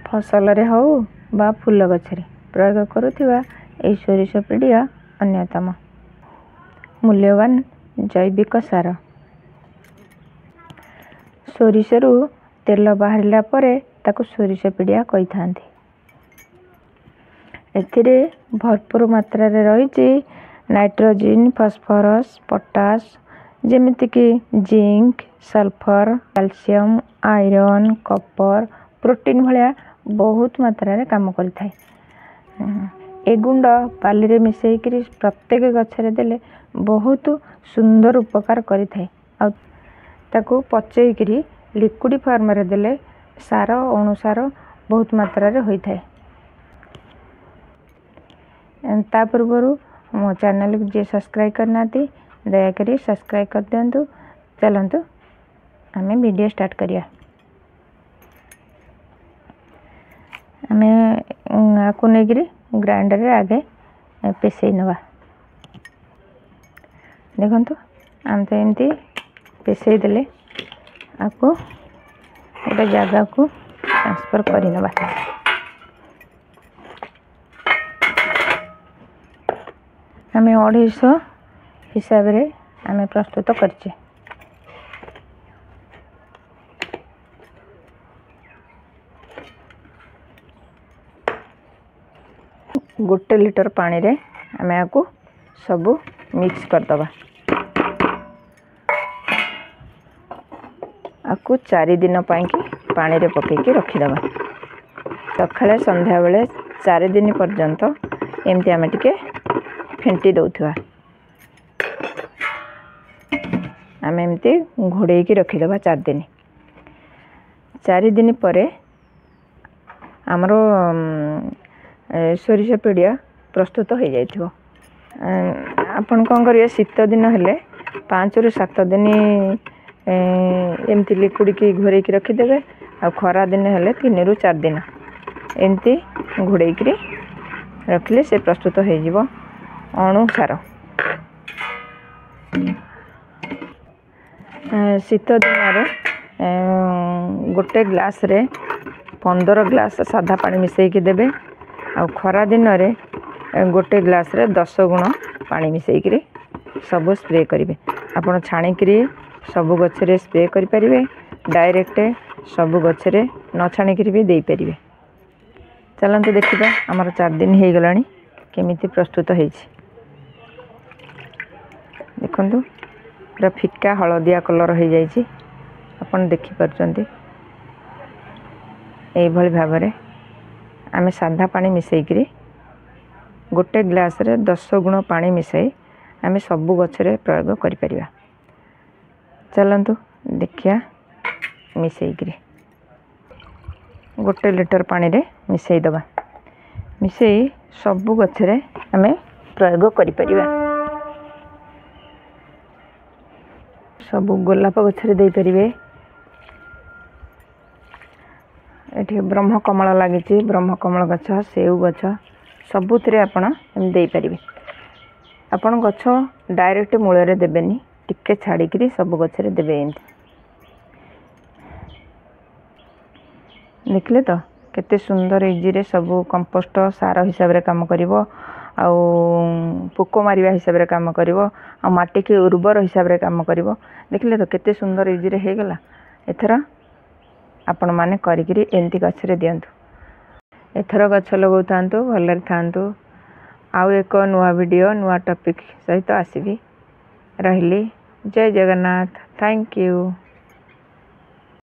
फसल रे हो बा फूल गछरे प्रयोग करुथिबा एई सोरिष पिडिया अन्यतम मूल्यवान जैविक सार। सोरिषरू तेल बाहरिला परे ताकू सोरिष पिडिया कहिथांती। एथिरे भरपूर मात्रा रे रहिछि नाइट्रोजन, फॉस्फोरस, पोटास जेमिति कि zinc, sulphur, calcium, iron, copper, protein भलिया बहुत मात्रा रे काम करिथाय। ए गुंड पाली रे मिसई करी प्रत्येक गछरे देले बहुत सुंदर उपकार करिथाय। आ ताकू पचई करी लिक्विड फॉर्म रे देले सार अनुसार बहुत मात्रा रे होइथाय। ता पूर्वरु मो चैनल को जे सब्सक्राइब करनाती दयाकरी सब्सक्राइब कर दियंतु। चलंतु आमे वीडियो स्टार्ट करिया। आमे आकु नेगिरी ग्राइंडर रे आगे पेसई नवा। देखंतु आम तो एमती पेसई देले आकु गोटे जगह को ट्रांसफर करि नवा। आमे 250 हिसाब रे आमे प्रस्तुत करछे। गोटे लीटर पानी रे आमे आकु सबु मिक्स कर दबा। आकु 4 दिन पाइकी पानी रे पकेकी रखी दबा। सखाळे संध्या बेले 4 दिन पर्यंत एमती आमे टिके फेंटी दउथवा। आमे एमती घोड़े की रखी दबा 4 दिन। 4 दिन परे हमरो सोरिष पिडिया प्रस्तुत हो जाइथिबो। आपण कोन करियो शीत दिन हेले 5 रु 7 दिन एमती लिक्विड की घोरे की रखी देबे। आ खरा दिन हेले 3 रु 4 दिन एमती घोड़े की रखले से प्रस्तुत हो जिवो अणु सार। शीत दिन रे गोटे ग्लास रे 15 ग्लास सादा पानी मिसई की देबे। आ खरा दिन रे गोटे ग्लास रे 10 गुण पानी मिसई करी सब स्प्रे करिवे। आपण छाणी करी सब गछरे स्प्रे करि परिवे। डायरेक्ट सब गछरे न छाणी करी भी देई परिवे। चलंतु देखिबा हमर 4 दिन हे गलानी केमिति प्रस्तुत हेछि। देखंतु पूरा फिक्का हळदिया कलर हो जाइछि। आपण देखि परचंती एई भली भाबरे आमे सादा पानी मिसई करी गोटे ग्लास रे 10 गुण पानी मिसई आमे सबु गछरे प्रयोग करि परिबा। चलंतु देखिया मिसई करी गोटे लीटर पानी रे मिसई दबा। मिसई सबु गछरे आमे प्रयोग करि परिबा। सबु गोलाप गछरे देई परिबे। एठी ब्रह्म कमल लागिछि। ब्रह्म कमल गछ, सेउ गछ सबुथिरे आपण देई परिबे। आपण गछ डायरेक्ट मूल रे देबेनी, टिके छाड़ी करी सब गछरे देबे। एंती देखले तो केते सुंदर इजी रे सब कंपोस्ट सार हिसाब रे काम करिवो। आ पोको मारिया हिसाब रे काम करिवो। आ माटी के उर्वर हिसाब रे काम करिवो। देखले तो केते सुंदर इजी रे हे गला। एथरा आपण माने करी करी एंती गछरे दियंतु। एथरा गछ लगाउतांतु, भलरे थांतु। आउ एक नुआ वीडियो नुआ टॉपिक सहित आसीबी। रहिली। जय जगन्नाथ। Thank you.